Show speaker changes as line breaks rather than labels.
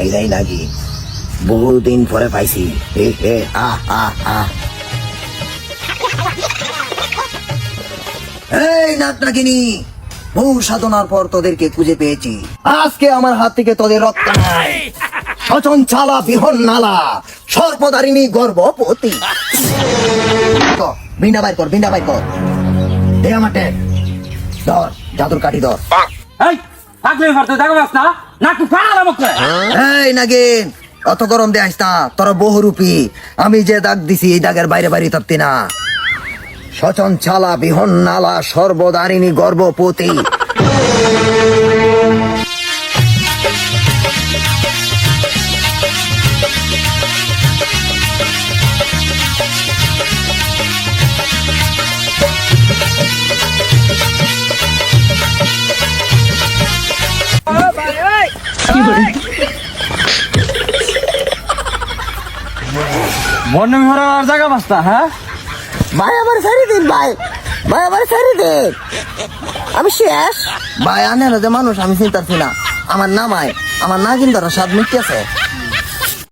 এইটাই নাকি বহুদিন পরে পাইছি। এই নাক নাকিনি, বহু সাধনার পর তোদেরকে খুঁজে পেয়েছি। আজকে আমার হাত থেকে তোদের রক্ষা নাই। সচন চালা বিহন নালা সর্বদারিণী গর্ভবতী। বিন্ডা বাইর কর, বিন্ডা বাইর কর। দে আমাকে ধর, জাদুর কাঠি ধর।
এই থাকলে পারতো দেখো বাস না নাকু ফাড়া মুখ করে।
এই নাগিন, অত গরম দে আইস না, তোরা বহুরূপী। আমি যে দাগ দিছি এই দাগের বাইরে বাইরে থাকতি না। সচন চালা বিহন নালা সর্বদারিণী গর্ভবতী।
বন্যমি ভরার জায়গা বাস্তা। হ্যাঁ
ভাই আমার ছেড়ে দিন, ভাই ভাই আমার ছেড়ে দিন, আমি শেষ। ভাই আনের যে মানুষ আমি চিন্তাছি না, আমার নামায় আমার না কিন্তু স্বাদ মিটতেছে।